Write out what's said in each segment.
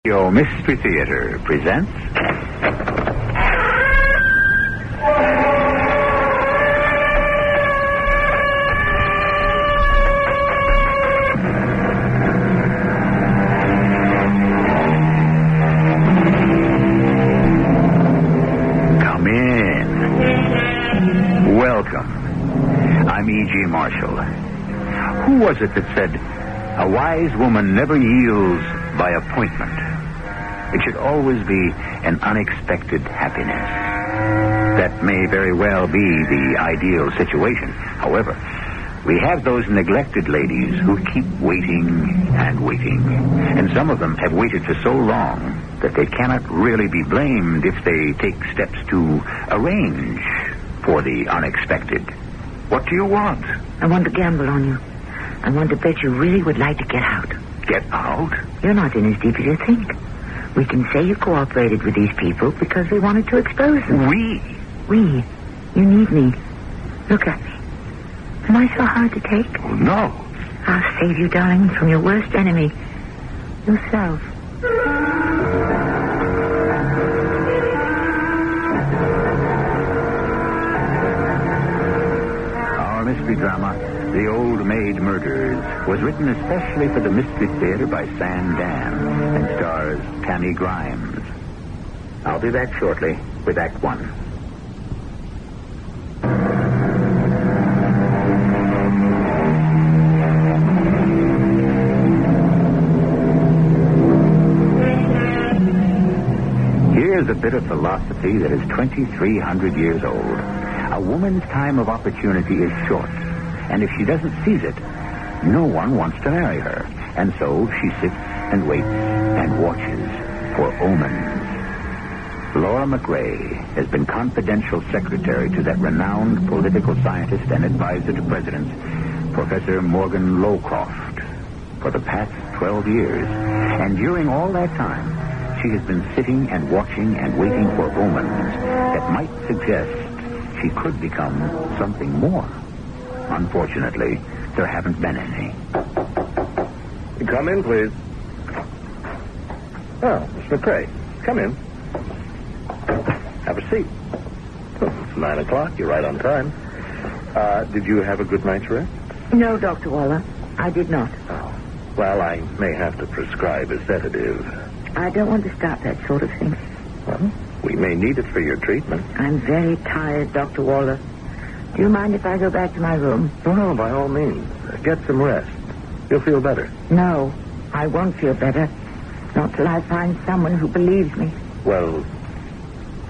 Your Mystery Theater presents... Come in. Welcome. I'm E.G. Marshall. Who was it that said, a wise woman never yields by appointment? It should always be an unexpected happiness. That may very well be the ideal situation. However, we have those neglected ladies who keep waiting and waiting. And some of them have waited for so long that they cannot really be blamed if they take steps to arrange for the unexpected. What do you want? I want to gamble on you. I want to bet you really would like to get out. Get out? You're not in as deep as you think. We can say you cooperated with these people because we wanted to expose them. We? We. You need me. Look at me. Am I so hard to take? Oh, no. I'll save you, darling, from your worst enemy. Yourself. Our mystery drama, The Old Maid Murders, was written especially for the Mystery Theater by San Dan and stars Tammy Grimes. I'll be back shortly with Act One. Here's a bit of philosophy that is 2,300 years old. A woman's time of opportunity is short, and if she doesn't seize it, no one wants to marry her. And so she sits and waits and watches for omens. Laura McRae has been confidential secretary to that renowned political scientist and advisor to presidents, Professor Morgan Lowcroft, for the past 12 years. And during all that time, she has been sitting and watching and waiting for omens that might suggest she could become something more. Unfortunately, there haven't been any. Come in, please. Oh, Miss McRae. Come in. Have a seat. Oh, it's 9 o'clock. You're right on time. Did you have a good night's rest? No, Dr. Waller. I did not. Oh. Well, I may have to prescribe a sedative. I don't want to start that sort of thing. Well, we may need it for your treatment. I'm very tired, Dr. Waller. Do you mind if I go back to my room? No, by all means. Get some rest. You'll feel better. No, I won't feel better. Not till I find someone who believes me. Well,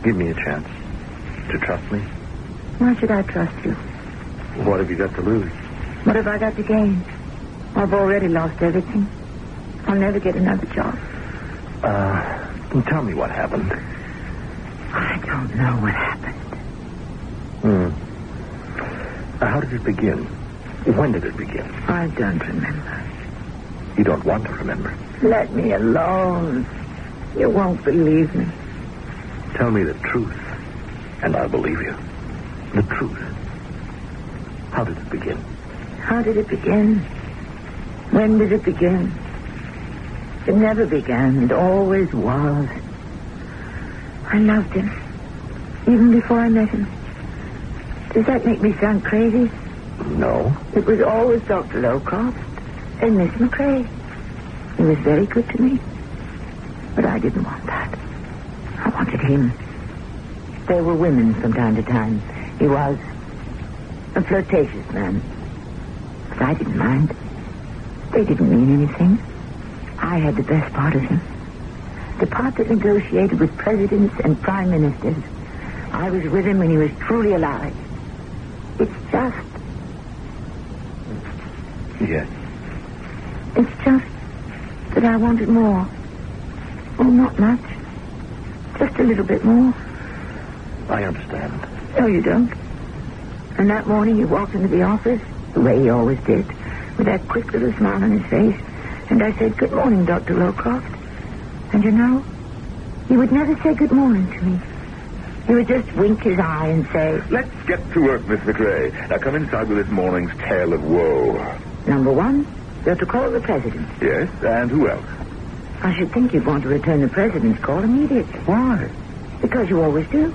give me a chance to trust me. Why should I trust you? What have you got to lose? What have I got to gain? I've already lost everything. I'll never get another job. Tell me what happened. I don't know what happened. How did it begin? When did it begin? I don't remember. You don't want to remember? Let me alone. You won't believe me. Tell me the truth, and I'll believe you. The truth. How did it begin? How did it begin? When did it begin? It never began. It always was. I loved him. Even before I met him. Does that make me sound crazy? No. It was always Dr. Lowcroft and Miss McRae. He was very good to me. But I didn't want that. I wanted him. There were women from time to time. He was a flirtatious man. But I didn't mind. They didn't mean anything. I had the best part of him. The part that negotiated with presidents and prime ministers. I was with him when he was truly alive. It's just... Yes. It's just that I wanted more. Oh, not much. Just a little bit more. I understand. No, you don't. And that morning he walked into the office, the way he always did, with that quick little smile on his face. And I said, "Good morning, Dr. Lowcroft." And you know, he would never say good morning to me. He would just wink his eye and say, "Let's get to work, Miss McRae. Now come inside with this morning's tale of woe." Number one, you're to call the president. Yes, and who else? I should think you'd want to return the president's call immediately. Why? Because you always do.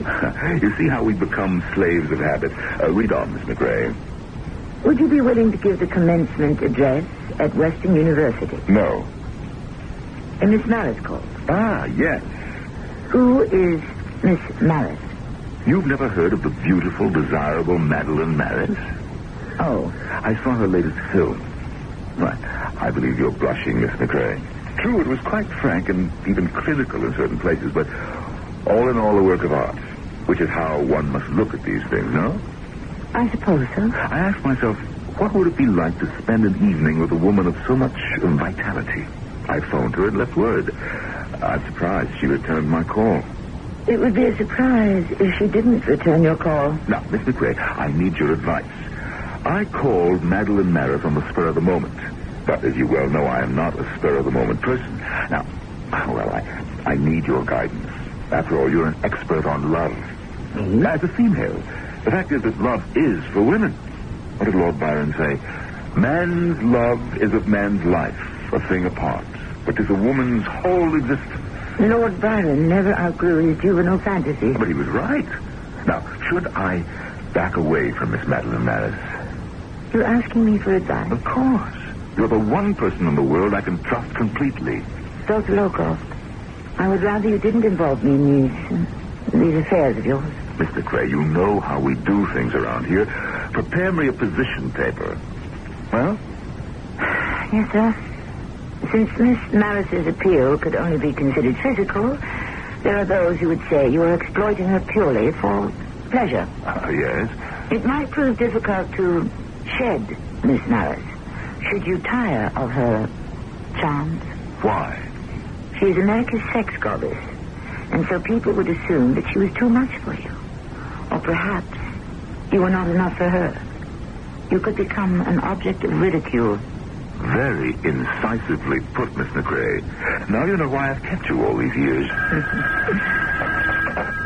You see how we become slaves of habit. Read on, Miss McRae. Would you be willing to give the commencement address at Western University? No. And Miss Malice called. Ah, yes. Who is Miss Malice? You've never heard of the beautiful, desirable Madeline Maris? Oh. I saw her latest film. Right. I believe you're blushing, Miss McRae. True, it was quite frank and even clinical in certain places, but all in all a work of art, which is how one must look at these things, no? I suppose so. I asked myself, what would it be like to spend an evening with a woman of so much vitality? I phoned her and left word. I'm surprised she returned my call. It would be a surprise if she didn't return your call. Now, Miss McRae, I need your advice. I called Madeline Maris on the spur of the moment. But as you well know, I am not a spur-of-the-moment person. Now, I need your guidance. After all, you're an expert on love. Mm-hmm. As a female, the fact is that love is for women. What did Lord Byron say? Man's love is of man's life, a thing apart, but is a woman's whole existence. Lord Byron never outgrew his juvenile fantasies. But he was right. Now, should I back away from Miss Madeline Maris? You're asking me for advice? Of course. You're the one person in the world I can trust completely. Dr. Lowcroft, I would rather you didn't involve me in these affairs of yours. Mr. Cray, you know how we do things around here. Prepare me a position paper. Well? Yes, sir. Since Miss Maris's appeal could only be considered physical, there are those who would say you are exploiting her purely for pleasure. Yes? It might prove difficult to shed Miss Maris should you tire of her charms. Why? She is America's sex goddess, and so people would assume that she was too much for you. Or perhaps you were not enough for her. You could become an object of ridicule. Very incisively put, Miss McRae. Now you know why I've kept you all these years.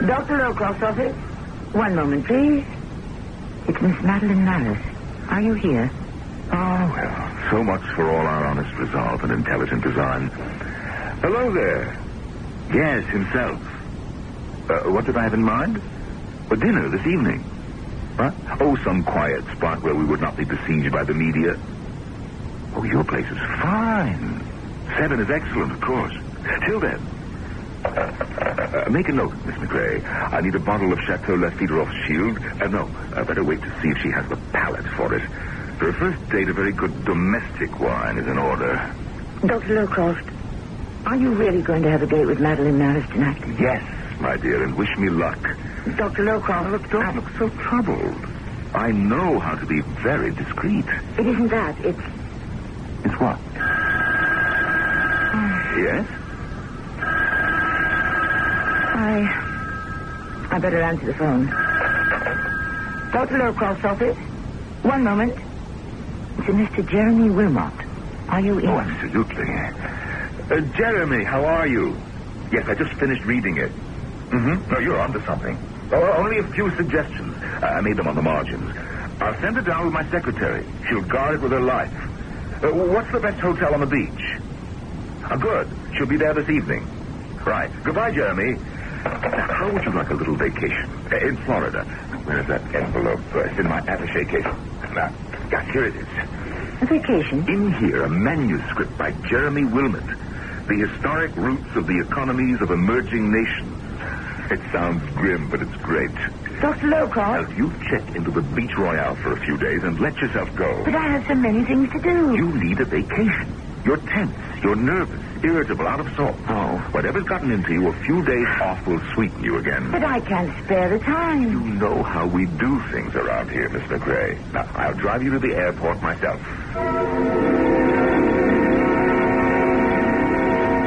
Dr. Lowcroft's office. One moment, please. It's Miss Madeline Maris. Are you here? Oh, well, so much for all our honest resolve and intelligent design. Hello there. Yes, himself. What did I have in mind? A dinner this evening. Huh? Oh, some quiet spot where we would not be besieged by the media. Oh, your place is fine. 7 is excellent, of course. Till then. Make a note, Miss McRae. I need a bottle of Chateau Lafite Shield. No, better wait to see if she has the palate for it. For a first date, a very good domestic wine is in order. Dr. Lowcroft, are you really going to have a date with Madeline Maris tonight? Yes, my dear, and wish me luck. Dr. Lowcroft... Don't look so troubled. I know how to be very discreet. It isn't that. It's what? Yes? I better answer the phone. Dr. Lowcroft's office. One moment. It's a Mr. Jeremy Wilmot. Are you in? Oh, absolutely. Jeremy, how are you? Yes, I just finished reading it. Mm-hmm. No, you're onto something. Oh, only a few suggestions. I made them on the margins. I'll send it down with my secretary. She'll guard it with her life. What's the best hotel on the beach? Good. She'll be there this evening. Right. Goodbye, Jeremy. How would you like a little vacation? In Florida. Where is that envelope? It's in my attaché case. Now, here it is. A vacation? In here, a manuscript by Jeremy Wilmot. The historic roots of the economies of emerging nations. It sounds grim, but it's great. Dr. Lowcroft? Now, you check into the Beach Royale for a few days and let yourself go. But I have so many things to do. You need a vacation. You're tense. You're nervous, irritable, out of sorts. Oh. Whatever's gotten into you, a few days off will sweeten you again. But I can't spare the time. You know how we do things around here, Miss McRae. Now, I'll drive you to the airport myself.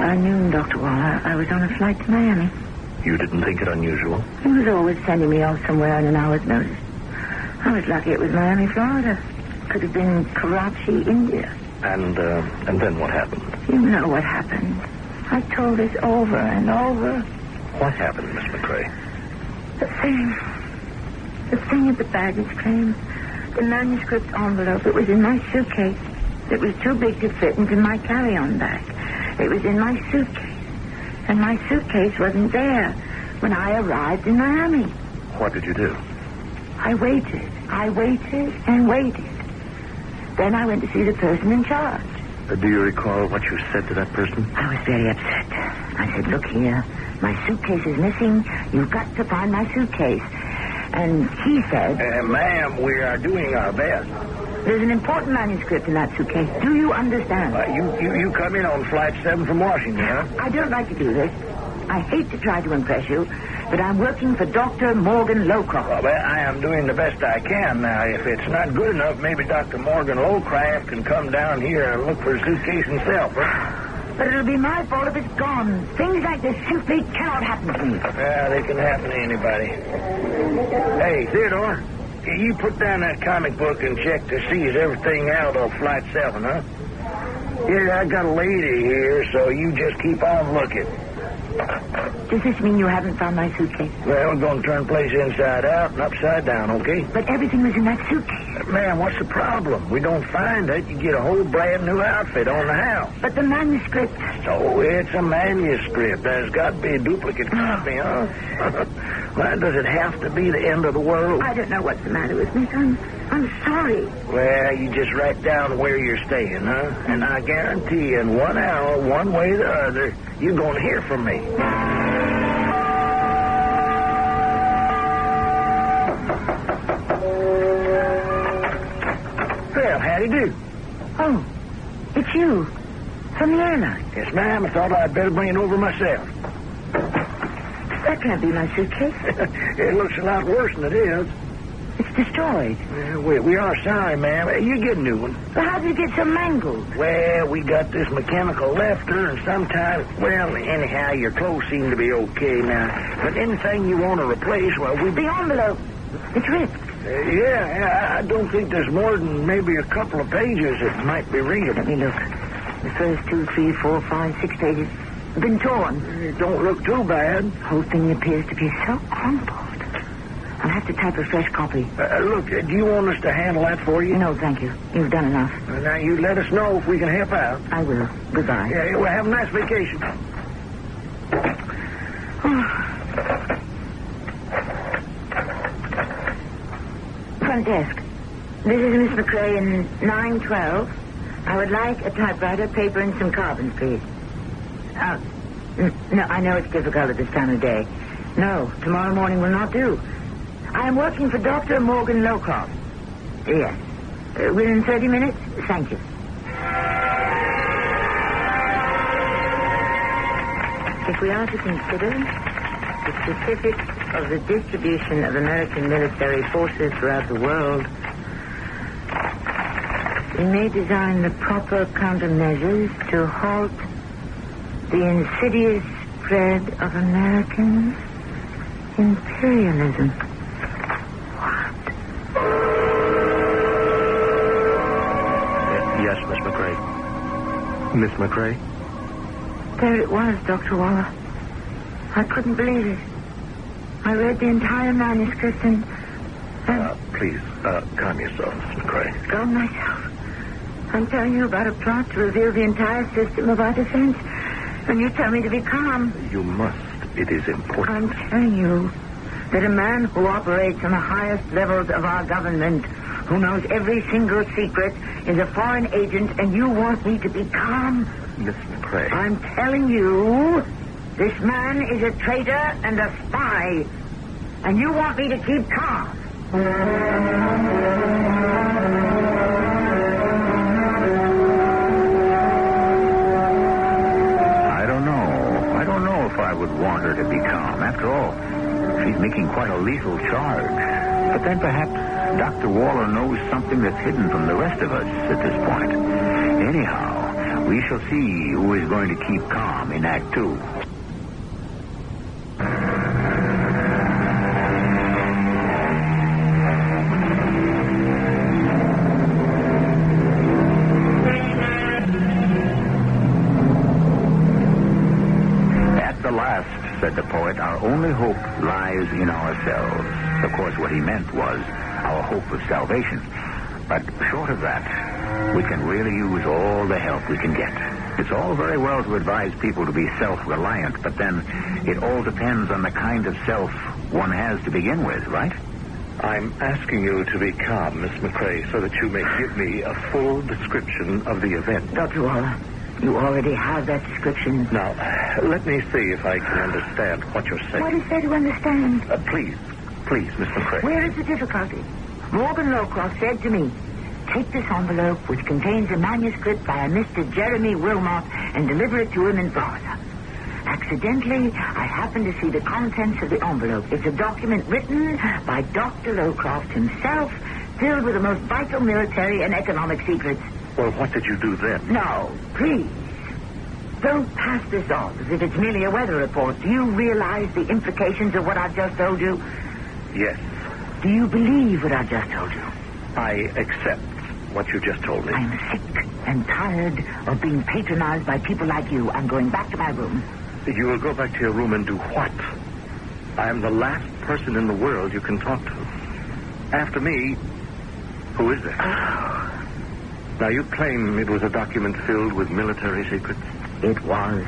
By noon, Dr. Waller, I was on a flight to Miami. You didn't think it unusual? He was always sending me off somewhere on an hour's notice. I was lucky it was Miami, Florida. Could have been Karachi, India. And then what happened? You know what happened. I told this over and over. What happened, Miss McRae? The thing at the baggage claim. The manuscript envelope. It was in my suitcase. It was too big to fit into my carry-on bag. It was in my suitcase. And my suitcase wasn't there when I arrived in Miami. What did you do? I waited and waited. Then I went to see the person in charge. Do you recall what you said to that person? I was very upset. I said, look here, my suitcase is missing. You've got to find my suitcase. And he said... Ma'am, we are doing our best. There's an important manuscript in that suitcase. Do you understand? You come in on Flight 7 from Washington, huh? I don't like to do this. I hate to try to impress you, but I'm working for Dr. Morgan Lowcroft. Well, I am doing the best I can. Now, if it's not good enough, maybe Dr. Morgan Lowcroft can come down here and look for a suitcase himself, huh? But it'll be my fault if it's gone. Things like this simply cannot happen to me. Yeah, they can happen to anybody. Hey, Theodore, you put down that comic book and check to see is everything out on Flight 7, huh? Yeah, I got a lady here, so you just keep on looking. Does this mean you haven't found my suitcase? Well, we're going to turn the place inside out and upside down, okay? But everything was in that suitcase. Man, what's the problem? We don't find it, you get a whole brand new outfit on the house. But the manuscript... So it's a manuscript. There's got to be a duplicate copy, huh? Well, does it have to be the end of the world? I don't know what's the matter with me. I'm sorry. Well, you just write down where you're staying, huh? And I guarantee in 1 hour, one way or the other, you're going to hear from me. Well, howdy do. Oh, it's you. From the airline. Yes, ma'am. I thought I'd better bring it over myself. That can't be my suitcase. It looks a lot worse than it is. It's destroyed. We are sorry, ma'am. You get a new one. But how did it get so mangled? Well, we got this mechanical lifter, and sometimes, well, anyhow, your clothes seem to be okay now. But anything you want to replace, well, The envelope. It's ripped. Yeah, I don't think there's more than maybe a couple of pages that might be readable. Let me look. The first 2, 3, 4, 5, 6 pages have been torn. It don't look too bad. The whole thing appears to be so crumpled. I'll have to type a fresh copy. Look, do you want us to handle that for you? No, thank you. You've done enough. Now, you let us know if we can help out. I will. Goodbye. Yeah, well, have a nice vacation. Front desk. This is Miss McCrae in 912. I would like a typewriter, paper, and some carbons, please. No, I know it's difficult at this time of day. No, tomorrow morning will not do. I am working for Dr. Morgan Lowcroft. Yes. Within 30 minutes? Thank you. If we are to consider the specifics of the distribution of American military forces throughout the world, we may design the proper countermeasures to halt the insidious spread of American imperialism. Yes, Miss McCrae. Miss McCrae? There it was, Dr. Waller. I couldn't believe it. I read the entire manuscript and... Please, calm yourself, Miss McCrae. Calm myself. I'm telling you about a plot to reveal the entire system of our defense. And you tell me to be calm. You must. It is important. I'm telling you that a man who operates on the highest levels of our government, who knows every single secret, is a foreign agent, and you want me to be calm? Miss McCrae. I'm telling you, this man is a traitor and a spy, and you want me to keep calm. I don't know if I would want her to be calm. After all, she's making quite a lethal charge. But then perhaps Dr. Waller knows something that's hidden from the rest of us at this point. Anyhow, we shall see who is going to keep calm in Act 2. At the last, said the poet, our only hope lies in ourselves. Of course, what he meant was our hope of salvation. But short of that, We can really use all the help we can get. It's all very well to advise people to be self-reliant, but then it all depends on the kind of self one has to begin with, right? I'm asking you to be calm, Miss McCrae, so that you may give me a full description of the event. Dr. Waller, you already have that description. Now, let me see if I can understand what you're saying. What is there to understand? Please, Miss McCrae. Where is the difficulty? Morgan Lowcroft said to me, take this envelope, which contains a manuscript by a Mr. Jeremy Wilmot, and deliver it to him in Florida. Accidentally, I happened to see the contents of the envelope. It's a document written by Dr. Lowcroft himself, filled with the most vital military and economic secrets. Well, what did you do then? No, please. Don't pass this off as if it's merely a weather report. Do you realize the implications of what I've just told you? Yes. Do you believe what I've just told you? I accept what you just told me. I'm sick and tired of being patronized by people like you. I'm going back to my room. You will go back to your room and do what? I am the last person in the world you can talk to. After me, who is there? Now, you claim it was a document filled with military secrets? It was.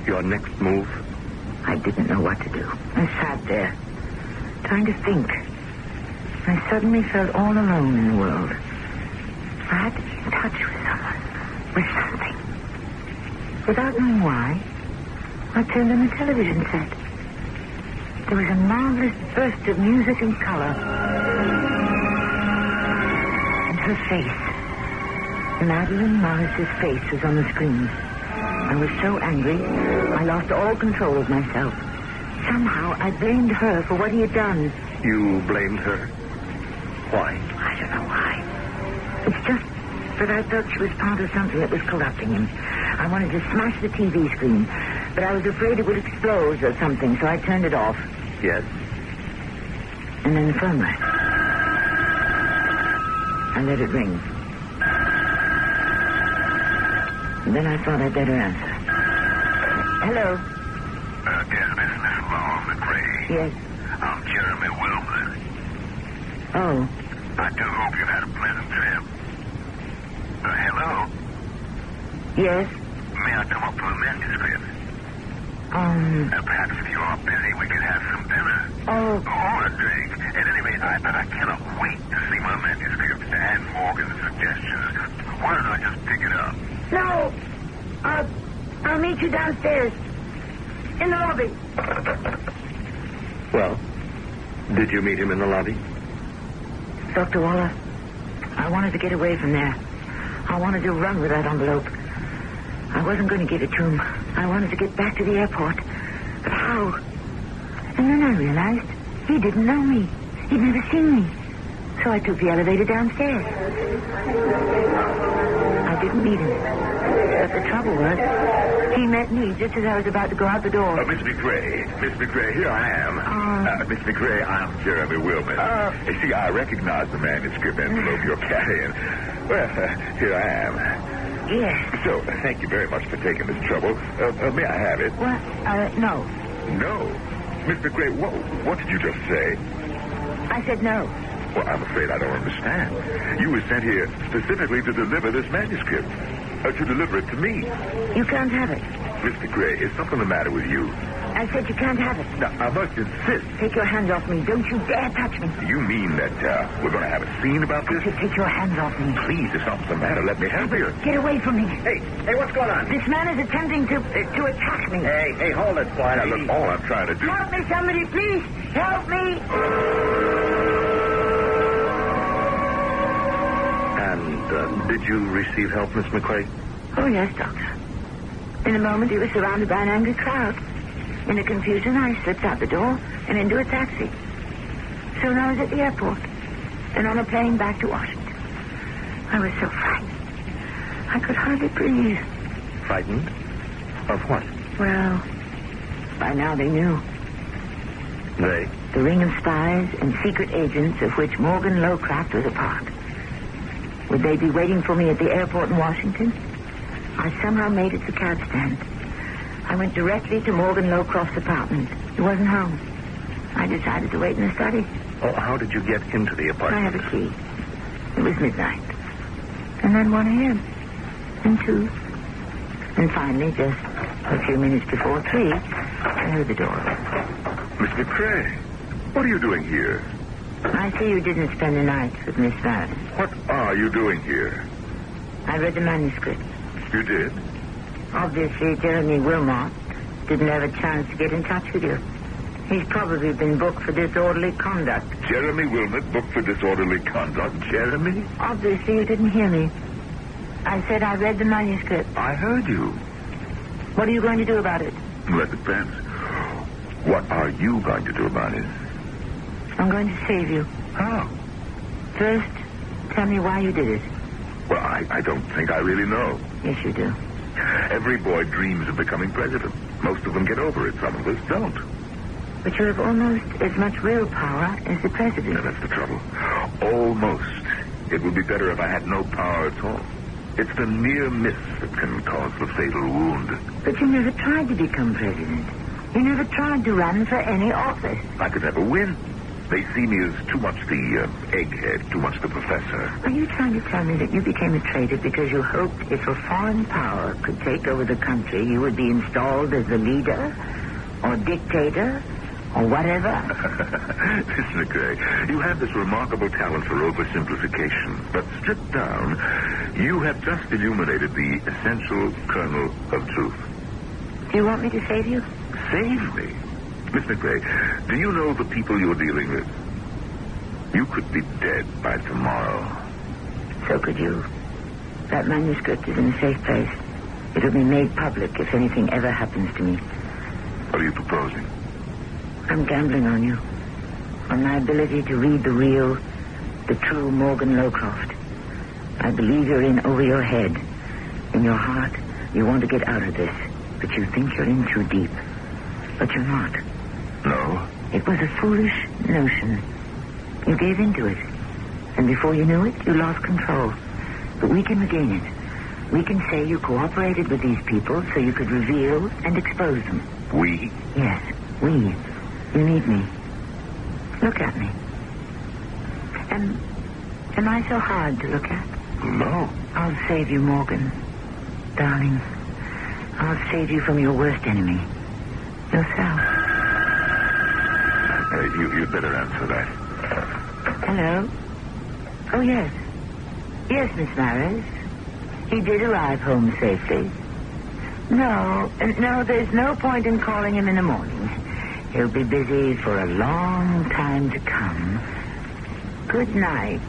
Your next move? I didn't know what to do. I sat there, trying to think. I suddenly felt all alone in the world. I had to be in touch with someone, with something. Without knowing why, I turned on the television set. There was a marvelous burst of music and color. And her face. Madeline Morris's face was on the screen. I was so angry, I lost all control of myself. Somehow, I blamed her for what he had done. You blamed her? Why? I don't know why. It's just that I felt she was part of something that was corrupting him. I wanted to smash the TV screen, but I was afraid it would explode or something, so I turned it off. Yes. And then the phone rang. I let it ring. And then I thought I'd better answer. Hello? Yes, this is Law McCrae. Yes. I'm Jeremy Wilmot. Oh. I do hope you've had a pleasant trip. Hello? Yes? May I come up for a manuscript? Perhaps if you are busy, we could have some dinner. Oh. Or a drink. At any rate, I cannot wait to see my manuscript and Morgan's suggestions. Why don't I just pick it up? No. I'll meet you downstairs. In the lobby. Well, did you meet him in the lobby? Dr. Waller, I wanted to get away from there. I wanted to run with that envelope. I wasn't going to give it to him. I wanted to get back to the airport. But how? And then I realized he didn't know me. He'd never seen me. So I took the elevator downstairs. I didn't meet him. But the trouble was, he met me just as I was about to go out the door. Miss McCrae, here I am. Miss McCrae, I'm Jeremy Wilmot. You see, I recognize the manuscript envelope you're carrying. Well, here I am. Yes. So, thank you very much for taking this trouble. May I have it? Well, no. No? Miss McCrae, what did you just say? I said no. Well, I'm afraid I don't understand. You were sent here specifically to deliver this manuscript. To deliver it to me. You can't have it. Mr. Gray, is something the matter with you? I said you can't have it. Now, I must insist. Take your hands off me. Don't you dare touch me. You mean that we're going to have a scene about this? I said take your hands off me. Please, if something's the matter, let me help you. Get away from me. Hey, what's going on? This man is attempting to attack me. Hey, hold it, quiet. Now, look, all I'm trying to do... Help me, somebody, please. Help me. And did you receive help, Miss McCrae? Oh, yes, Doctor. In a moment, he was surrounded by an angry crowd. In the confusion, I slipped out the door and into a taxi. Soon I was at the airport and on a plane back to Washington. I was so frightened. I could hardly breathe. Frightened? Of what? Well, by now they knew. They? The ring of spies and secret agents of which Morgan Lowcroft was a part. Would they be waiting for me at the airport in Washington? I somehow made it to the cab stand. I went directly to Morgan Lowcroft's apartment. He wasn't home. I decided to wait in the study. Oh, how did you get into the apartment? I have a key. It was midnight. And then one a.m. And 2. And finally, just a few minutes before 3, I heard the door open. Miss McCrae, what are you doing here? I see you didn't spend the night with Miss Vance. What are you doing here? I read the manuscript. You did? Obviously, Jeremy Wilmot didn't have a chance to get in touch with you. He's probably been booked for disorderly conduct. Jeremy Wilmot booked for disorderly conduct? Jeremy? Obviously, you didn't hear me. I said I read the manuscript. I heard you. What are you going to do about it? Well, it depends. What are you going to do about it? I'm going to save you. How? First, tell me why you did it. Well, I don't think I really know. Yes, you do. Every boy dreams of becoming president. Most of them get over it. Some of us don't. But you have almost as much willpower as the president. Yeah, that's the trouble. Almost. It would be better if I had no power at all. It's the near miss that can cause the fatal wound. But you never tried to become president. You never tried to run for any office. I could never win. They see me as too much the egghead, too much the professor. Are you trying to tell me that you became a traitor because you hoped if a foreign power could take over the country, you would be installed as the leader or dictator or whatever? Miss McCrae, you have this remarkable talent for oversimplification. But stripped down, you have just illuminated the essential kernel of truth. Do you want me to save you? Save me? Miss McCrae, do you know the people you're dealing with? You could be dead by tomorrow. So could you. That manuscript is in a safe place. It'll be made public if anything ever happens to me. What are you proposing? I'm gambling on you. On my ability to read the real, the true Morgan Lowcroft. I believe you're in over your head. In your heart, you want to get out of this. But you think you're in too deep. But you're not. No. It was a foolish notion. You gave into it. And before you knew it, you lost control. But we can regain it. We can say you cooperated with these people so you could reveal and expose them. We? Yes, we. You need me. Look at me. Am I so hard to look at? No. I'll save you, Morgan. Darling, I'll save you from your worst enemy. Yourself. You'd better answer that. Hello? Oh, yes. Yes, Miss Maris. He did arrive home safely. No, there's no point in calling him in the morning. He'll be busy for a long time to come. Good night.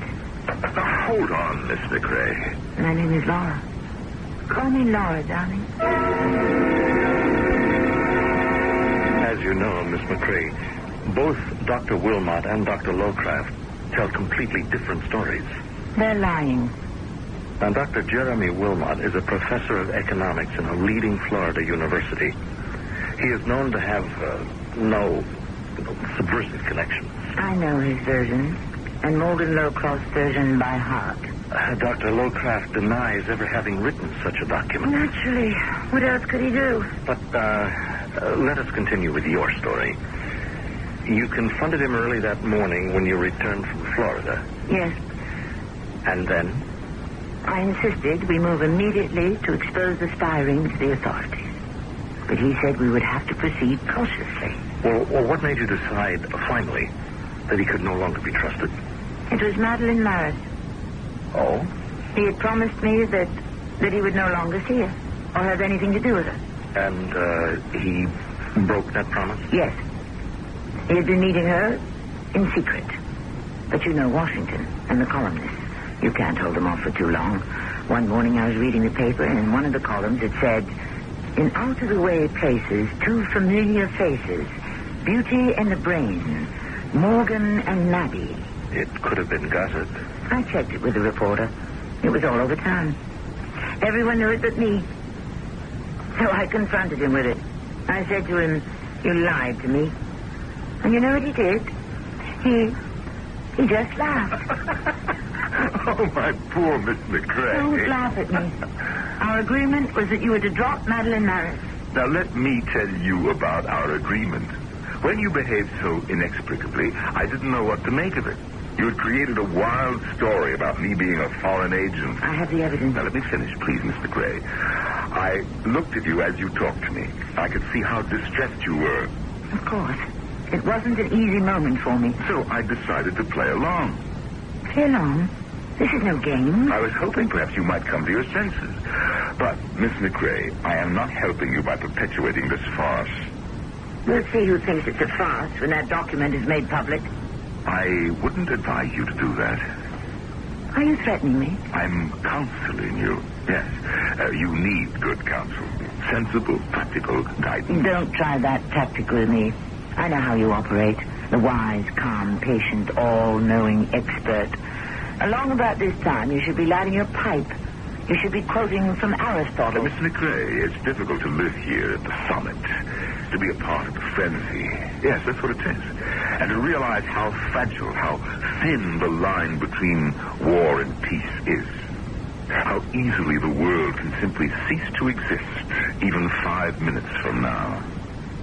Hold on, Miss McCrae. My name is Laura. Call me Laura, darling. As you know, Miss McCrae, both Dr. Wilmot and Dr. Lowcraft tell completely different stories. They're lying. Now, Dr. Jeremy Wilmot is a professor of economics in a leading Florida university. He is known to have no subversive connections. I know his version, and Morgan Lowcroft's version by heart. Dr. Lowcraft denies ever having written such a document. Naturally. What else could he do? But let us continue with your story. You confronted him early that morning when you returned from Florida. Yes. And then? I insisted we move immediately to expose the spy ring to the authorities. But he said we would have to proceed cautiously. Well, what made you decide, finally, that he could no longer be trusted? It was Madeline Maris. Oh? He had promised me that he would no longer see her or have anything to do with her. And he broke that promise? Yes. He had been meeting her in secret. But you know Washington and the columnists. You can't hold them off for too long. One morning I was reading the paper, and in one of the columns it said, "In out-of-the-way places, 2 familiar faces, Beauty and the Brain, Morgan and Maddie." It could have been gossip. I checked it with the reporter. It was all over town. Everyone knew it but me. So I confronted him with it. I said to him, "You lied to me." And you know what he did? He just laughed. Oh, my poor Miss McCrae. Don't laugh at me. Our agreement was that you were to drop Madeline Maris. Now, let me tell you about our agreement. When you behaved so inexplicably, I didn't know what to make of it. You had created a wild story about me being a foreign agent. I have the evidence. Now, let me finish, please, Miss McRae. I looked at you as you talked to me. I could see how distressed you were. Of course. It wasn't an easy moment for me. So I decided to play along. Play along? This is no game. I was hoping perhaps you might come to your senses. But, Miss McRae, I am not helping you by perpetuating this farce. We'll see who thinks it's a farce when that document is made public. I wouldn't advise you to do that. Are you threatening me? I'm counseling you. Yes. You need good counsel. Sensible, practical guidance. Don't try that tactic with me. I know how you operate. The wise, calm, patient, all-knowing expert. Along about this time, you should be lighting your pipe. You should be quoting from Aristotle. Miss McRae, it's difficult to live here at the summit. To be a part of the frenzy. Yes, that's what it is. And to realize how fragile, how thin the line between war and peace is. How easily the world can simply cease to exist, even 5 minutes from now.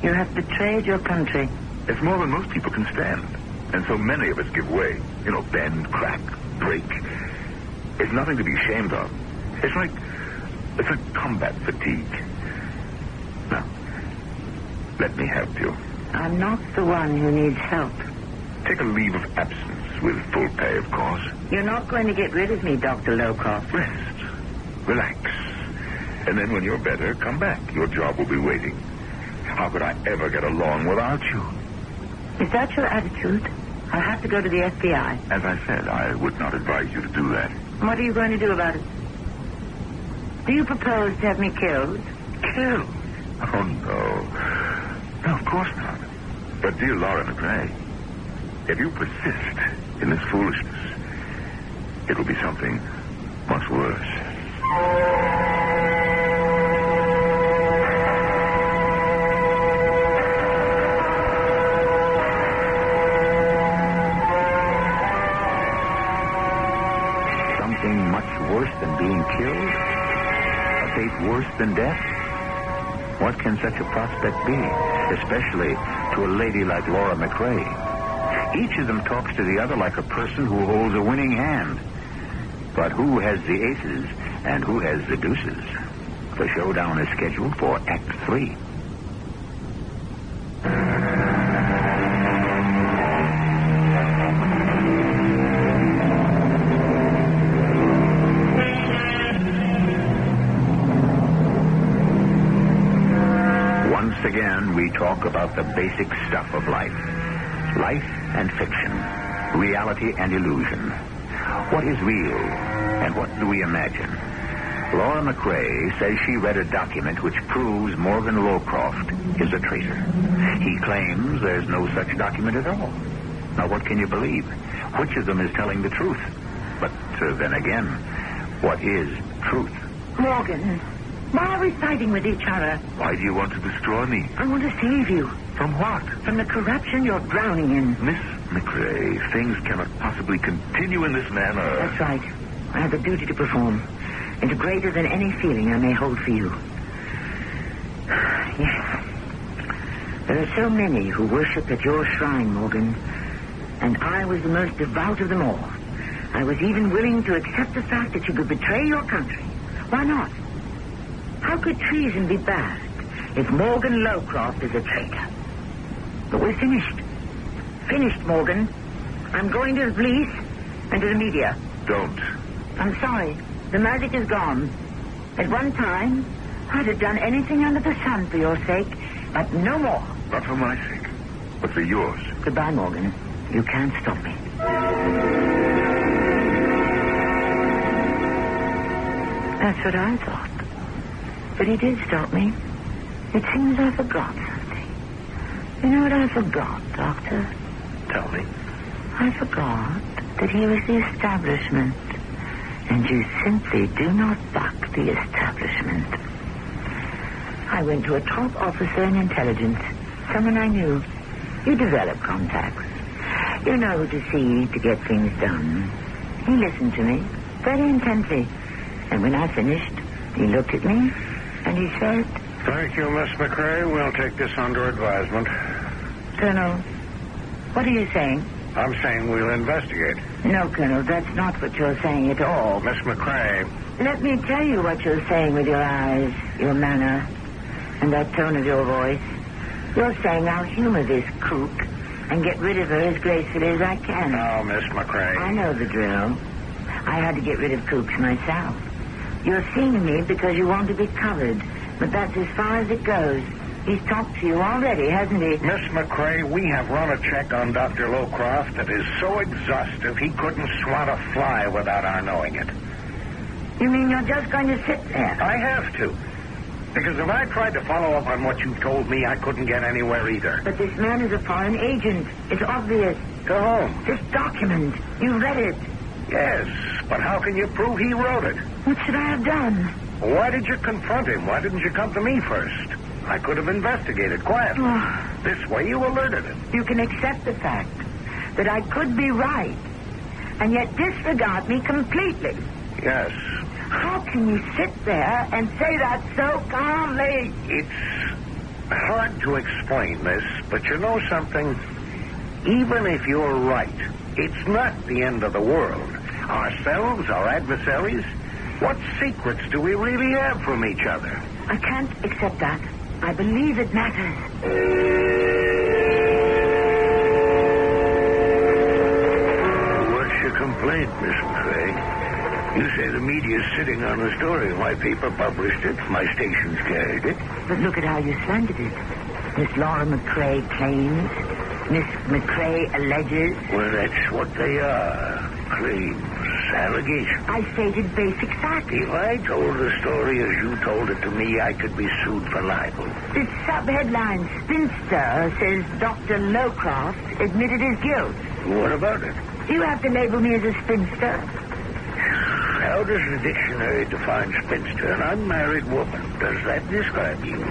You have betrayed your country. It's more than most people can stand. And so many of us give way. Bend, crack, break. It's nothing to be ashamed of. It's like combat fatigue. Now, let me help you. I'm not the one who needs help. Take a leave of absence with full pay, of course. You're not going to get rid of me, Dr. Lowcroft. Rest. Relax. And then when you're better, come back. Your job will be waiting. How could I ever get along without you? Is that your attitude? I'll have to go to the FBI. As I said, I would not advise you to do that. What are you going to do about it? Do you propose to have me killed? Killed? Oh, no. No, of course not. But, dear Laura McRae, if you persist in this foolishness, it will be something much worse. Something much worse than being killed? A fate worse than death? What can such a prospect be, especially to a lady like Laura McRae? Each of them talks to the other like a person who holds a winning hand. But who has the aces and who has the deuces? The showdown is scheduled for Act 3. Once again, we talk about the basic stuff of life. Life and fiction. Reality and illusion. What is real and what do we imagine? Laura McRae says she read a document which proves Morgan Lowcroft is a traitor. He claims there's no such document at all. Now, what can you believe? Which of them is telling the truth? But then again, what is truth? Morgan, why are we fighting with each other? Why do you want to destroy me? I want to save you. From what? From the corruption you're drowning in. Miss McRae, things cannot possibly continue in this manner. That's right. I have a duty to perform. And greater than any feeling I may hold for you. Yes. There are so many who worship at your shrine, Morgan. And I was the most devout of them all. I was even willing to accept the fact that you could betray your country. Why not? How could treason be bad if Morgan Lowcroft is a traitor? But we're finished. Finished, Morgan. I'm going to the police and to the media. Don't. I'm sorry. The magic is gone. At one time, I'd have done anything under the sun for your sake, but no more. Not for my sake, but for yours. Goodbye, Morgan. You can't stop me. That's what I thought. But he did stop me. It seems I forgot something. You know what I forgot, Doctor? Tell me. I forgot that he was the establishment. And you simply do not buck the establishment. I went to a top officer in intelligence, someone I knew. You develop contacts. You know who to see to get things done. He listened to me very intently. And when I finished, he looked at me and he said, Thank you, Miss McRae. We'll take this under advisement. Colonel, what are you saying? I'm saying we'll investigate. No, Colonel, that's not what you're saying at all. Miss McCrae. Let me tell you what you're saying with your eyes, your manner, and that tone of your voice. You're saying I'll humor this kook and get rid of her as gracefully as I can. No, Miss McCrae. I know the drill. I had to get rid of kooks myself. You're seeing me because you want to be covered, but that's as far as it goes. He's talked to you already, hasn't he? Miss McCrae, we have run a check on Dr. Lowcroft that is so exhaustive he couldn't swat a fly without our knowing it. You mean you're just going to sit there? I have to. Because if I tried to follow up on what you told me, I couldn't get anywhere either. But this man is a foreign agent. It's obvious. Go home. This document. You read it. Yes, but how can you prove he wrote it? What should I have done? Why did you confront him? Why didn't you come to me first? I could have investigated quietly. This way you alerted him. You can accept the fact that I could be right and yet disregard me completely. Yes. How can you sit there and say that so calmly? It's hard to explain this, but you know something? Even if you're right, it's not the end of the world. Ourselves, our adversaries, what secrets do we really have from each other? I can't accept that. I believe it matters. What's your complaint, Miss McCrae? You say the media's sitting on the story. My paper published it. My station's carried it. But look at how you slandered it. Miss Laura McCrae claims. Miss McCrae alleges. Well, that's what they are. Claims. Allegations. I stated basic facts. If I told the story as you told it to me, I could be sued for libel. This sub-headline, Spinster, says Dr. Lowcroft admitted his guilt. What about it? Do you have to label me as a spinster? How does the dictionary define spinster? An unmarried woman. Does that describe you?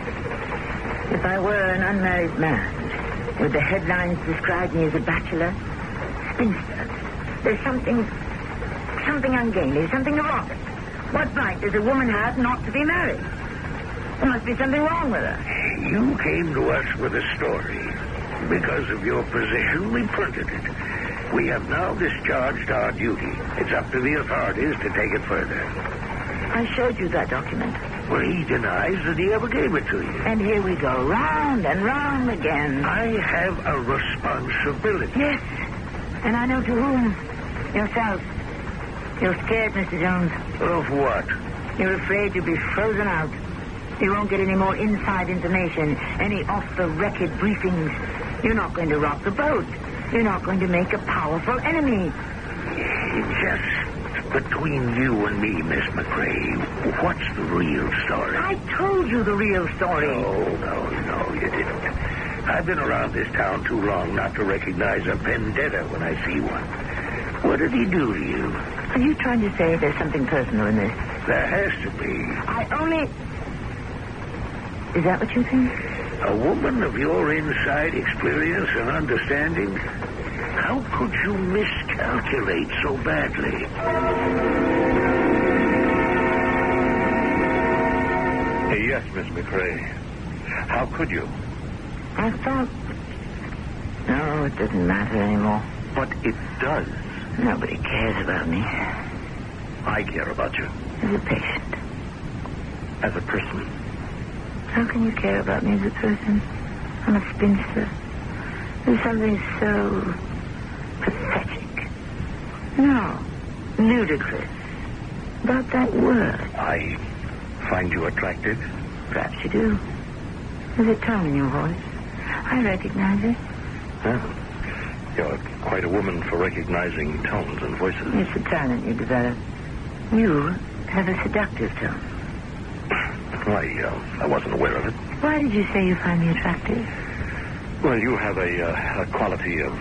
If I were an unmarried man, would the headlines describe me as a bachelor? Spinster. There's something ungainly, something erotic. What right does a woman have not to be married? There must be something wrong with her. You came to us with a story. Because of your position, we printed it. We have now discharged our duty. It's up to the authorities to take it further. I showed you that document. Well, he denies that he ever gave it to you. And here we go, round and round again. I have a responsibility. Yes, and I know to whom. Yourself. You're scared, Mr. Jones. Of what? You're afraid you'll be frozen out. You won't get any more inside information, any off-the-record briefings. You're not going to rock the boat. You're not going to make a powerful enemy. Just between you and me, Miss McCrae, what's the real story? I told you the real story. No, you didn't. I've been around this town too long not to recognize a vendetta when I see one. What did he do to you? Are you trying to say there's something personal in this? There has to be. Is that what you think? A woman of your inside experience and understanding? How could you miscalculate so badly? Yes, Miss McCrae. How could you? I thought... No, it doesn't matter anymore. But it does. Nobody cares about me. I care about you. As a patient. As a person. How can you care about me as a person? I'm a spinster. There's something so pathetic. No, ludicrous about that word. I find you attractive. Perhaps you do. There's a tone in your voice. I recognize it. Well, you're quite a woman for recognizing tones and voices. It's a talent you develop. You have a seductive tone. I wasn't aware of it. Why did you say you find me attractive? Well, you have a quality of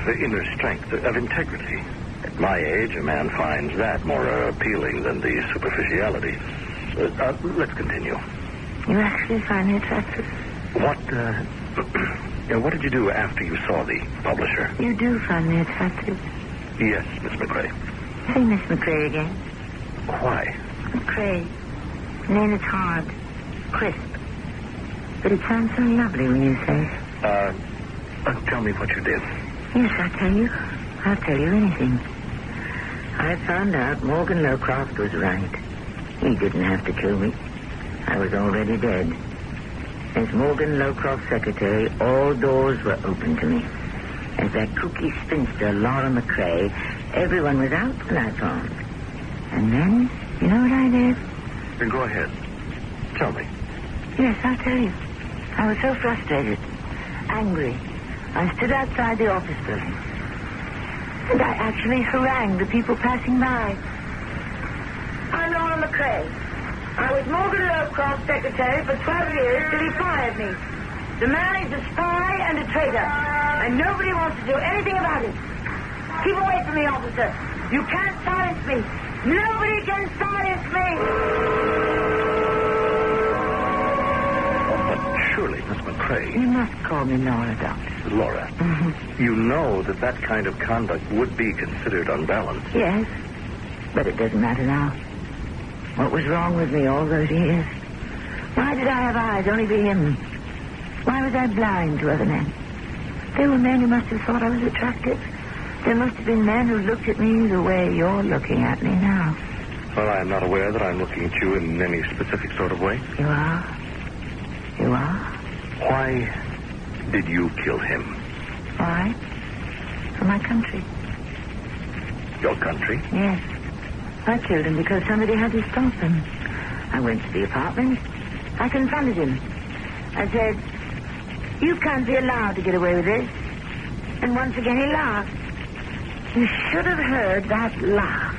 inner strength, of integrity. At my age, a man finds that more appealing than the superficiality. Let's continue. You actually find me attractive? What did you do after you saw the publisher? You do find me attractive. Yes, Miss McCrae. Say Miss McCrae again. Why? McCrae. The name is hard. Crisp. But it sounds so lovely when you say it. Tell me what you did. Yes, I'll tell you anything. I found out Morgan Lowcroft was right. He didn't have to kill me. I was already dead. As Morgan Lowcroft's secretary, all doors were open to me. As that kooky spinster, Laura McCrae, everyone was out when I phoned. And then, you know what I did? Then go ahead. Tell me. Yes, I'll tell you. I was so frustrated, angry. I stood outside the office building. And I actually harangued the people passing by. I'm Laura McCrae. I was Morgan Lowcroft's secretary for 12 years till he fired me. The man is a spy and a traitor, and nobody wants to do anything about it. Keep away from me, officer. You can't silence me. Nobody can silence me. But surely, Miss McCrae... You must call me Laura, Doctor. Laura, you know that kind of conduct would be considered unbalanced. Yes, but it doesn't matter now. What was wrong with me all those years? Why did I have eyes only for him? Why was I blind to other men? There were men who must have thought I was attractive. There must have been men who looked at me the way you're looking at me now. Well, I'm not aware that I'm looking at you in any specific sort of way. You are? You are? Why did you kill him? Why? For my country. Your country? Yes. I killed him because somebody had to stop him. I went to the apartment. I confronted him. I said, you can't be allowed to get away with this. And once again he laughed. You should have heard that laugh.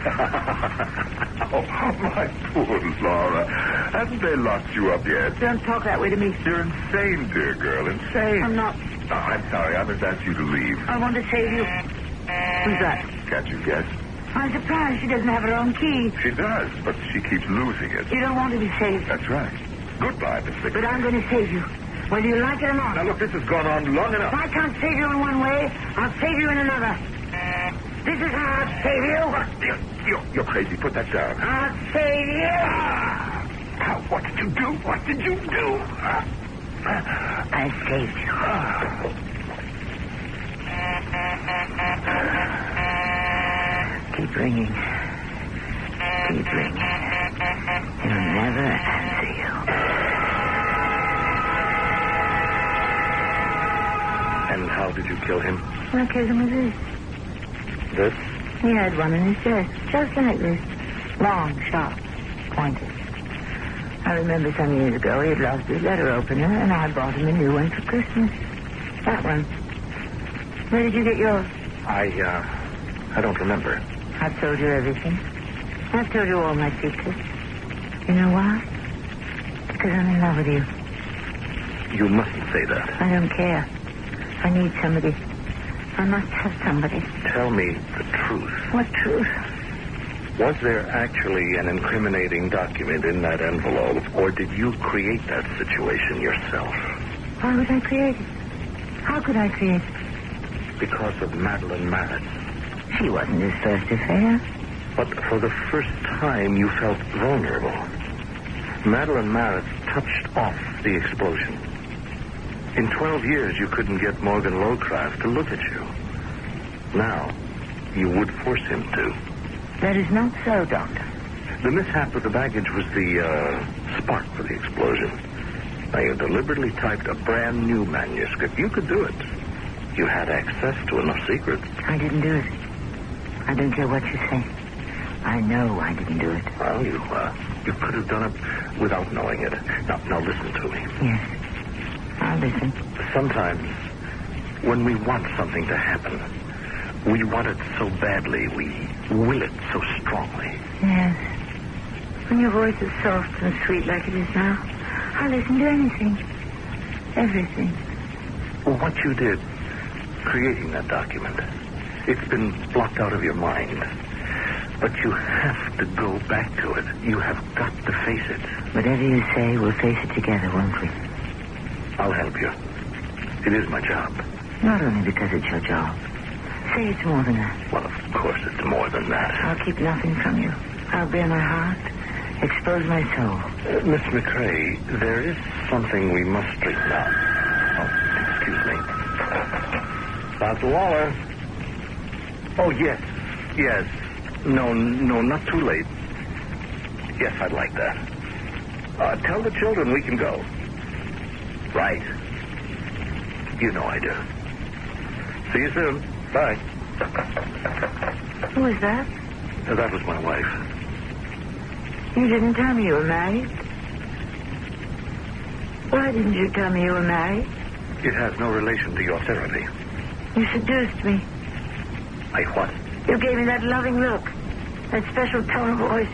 Oh, my poor Laura. Haven't they locked you up yet? Don't talk that way to me. You're insane, dear girl. Insane. I'm not. Oh, I'm sorry. I must ask you to leave. I want to save you. Who's that? Can't you guess? I'm surprised she doesn't have her own key. She does, but she keeps losing it. You don't want to be saved. That's right. Goodbye, Miss Vickers. But I'm going to save you. Whether you like it or not. Now, look, this has gone on long enough. If I can't save you in one way, I'll save you in another. This is how I'll save you. You're crazy. Put that down. I'll save you. What did you do? What did you do? I saved you. Keep ringing. Keep ringing. He'll never answer you. And how did you kill him? I killed him with this. This? He had one in his chest, just like this. Long, sharp, pointed. I remember some years ago he had lost his letter opener, and I bought him a new one for Christmas. That one. Where did you get yours? I don't remember. I've told you everything. I've told you all my secrets. You know why? Because I'm in love with you. You mustn't say that. I don't care. I need somebody. I must have somebody. Tell me the truth. What truth? Was there actually an incriminating document in that envelope, or did you create that situation yourself? Why would I create it? How could I create it? Because of Madeline Maris. She wasn't his first affair. But for the first time, you felt vulnerable. Madeline Maris touched off the explosion. In 12 years, you couldn't get Morgan Lowcroft to look at you. Now, you would force him to. That is not so, Doctor. The mishap with the baggage was the spark for the explosion. Now, you deliberately typed a brand new manuscript. You could do it. You had access to enough secrets. I didn't do it. I don't care what you say. I know I didn't do it. Well, you could have done it without knowing it. Now listen to me. Yes. I'll listen. Sometimes, when we want something to happen, we want it so badly, we will it so strongly. Yes. When your voice is soft and sweet like it is now, I'll listen to anything. Everything. Well, what you did, creating that document, it's been blocked out of your mind. But you have to go back to it. You have got to face it. Whatever you say, we'll face it together, won't we? I'll help you. It is my job. Not only because it's your job. Say it's more than that. Well, of course it's more than that. I'll keep nothing from you. I'll bare my heart, expose my soul. Miss McCrae, there is something we must straighten out. Oh, excuse me. Dr. Waller. Oh, yes. Yes. No, not too late. Yes, I'd like that. Tell the children we can go. Right. You know I do. See you soon. Bye. Who is that? That was my wife. You didn't tell me you were married. Why didn't you tell me you were married? It has no relation to your therapy. You seduced me. I what? You gave me that loving look, that special tone of voice.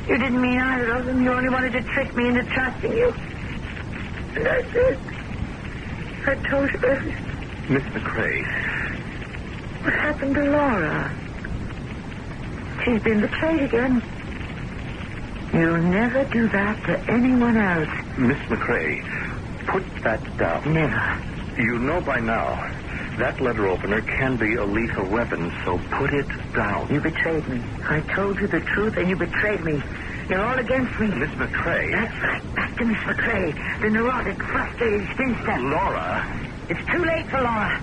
You didn't mean either of them. You only wanted to trick me into trusting you. And I did. I told you everything. Miss McCrae. What happened to Laura? She's been betrayed again. You'll never do that to anyone else. Miss McCrae, put that down. Never. You know by now, that letter opener can be a lethal weapon, so put it down. You betrayed me. I told you the truth, and you betrayed me. You're all against me. Miss McCrae. That's right. Back to Miss McCrae, the neurotic, frustrated spinster. Laura. It's too late for Laura.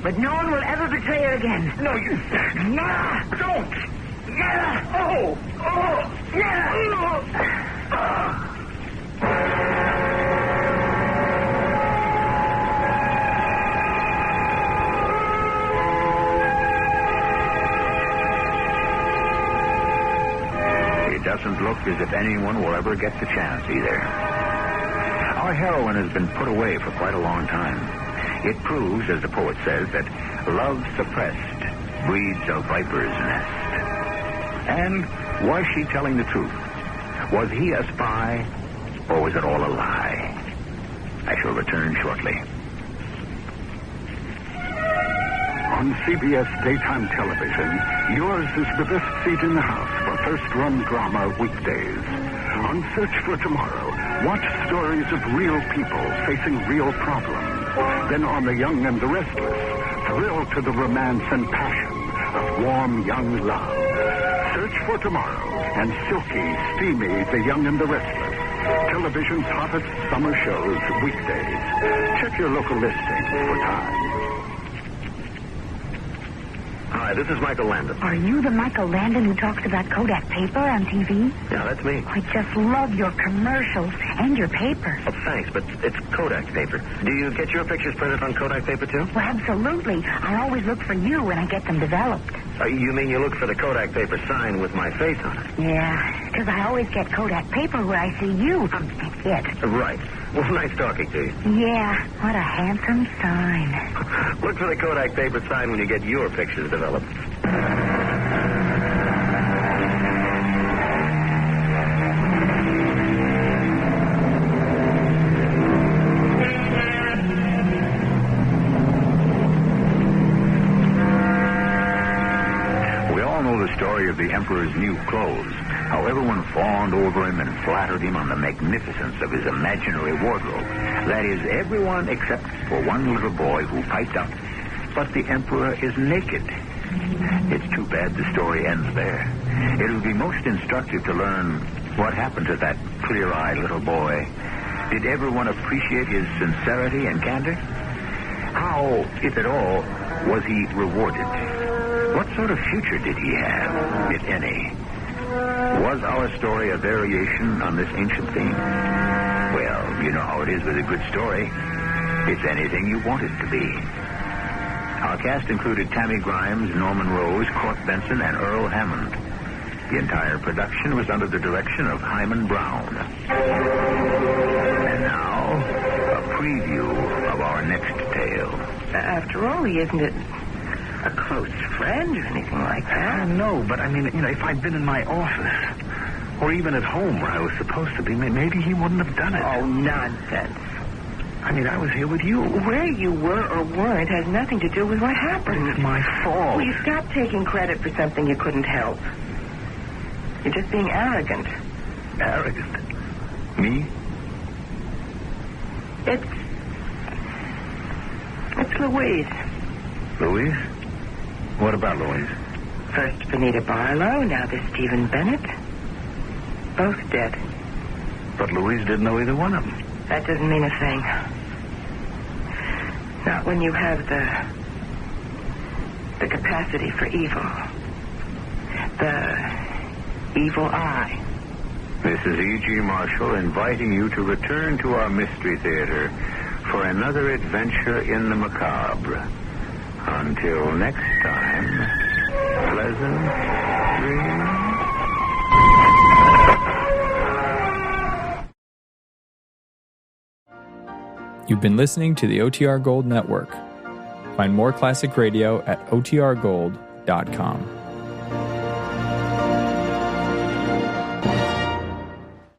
But no one will ever betray her again. No, you... Never. Don't. Never. Oh. Never. It doesn't look as if anyone will ever get the chance either. Our heroine has been put away for quite a long time. It proves, as the poet says, that love suppressed breeds a viper's nest. And was she telling the truth? Was he a spy, or was it all a lie? I shall return shortly. On CBS daytime television, yours is the best seat in the house for first-run drama weekdays. On Search for Tomorrow, watch stories of real people facing real problems. Then on The Young and the Restless, thrill to the romance and passion of warm young love. Search for Tomorrow and silky, steamy The Young and the Restless. Television's hottest summer shows weekdays. Check your local listings for time. Hi, this is Michael Landon. Are you the Michael Landon who talks about Kodak paper on TV? Yeah, that's me. I just love your commercials and your paper. Oh, thanks, but it's Kodak paper. Do you get your pictures printed on Kodak paper, too? Well, absolutely. I always look for you when I get them developed. You mean you look for the Kodak paper sign with my face on it? Yeah, because I always get Kodak paper where I see you. It. Right. Well, nice talking to you. Yeah, what a handsome sign. Look for the Kodak paper sign when you get your pictures developed. We all know the story of the Emperor's new clothes. How everyone fawned over him and flattered him on the magnificence of his imaginary wardrobe. That is, everyone except for one little boy who piped up, "But the Emperor is naked." It's too bad the story ends there. It would be most instructive to learn what happened to that clear-eyed little boy. Did everyone appreciate his sincerity and candor? How, if at all, was he rewarded? What sort of future did he have, if any? Was our story a variation on this ancient theme? Well, you know how it is with a good story. It's anything you want it to be. Our cast included Tammy Grimes, Norman Rose, Court Benson, and Earl Hammond. The entire production was under the direction of Hyman Brown. And now, a preview of our next tale. After all, he isn't a close friend or anything like that. No, but I mean, if I'd been in my office, or even at home where I was supposed to be, maybe he wouldn't have done it. Oh, nonsense. I mean, I was here with you. Where you were or weren't has nothing to do with what happened. It's my fault. Will you stop taking credit for something you couldn't help? You're just being arrogant. Arrogant? Me? It's Louise. Louise? What about Louise? First Benita Barlow, now this Stephen Bennett. Both dead. But Louise didn't know either one of them. That doesn't mean a thing. Not when you have the the capacity for evil. The evil eye. This is E.G. Marshall inviting you to return to our Mystery Theater for another adventure in the macabre. Until next time, pleasant dreams. You've been listening to the OTR Gold Network. Find more classic radio at otrgold.com.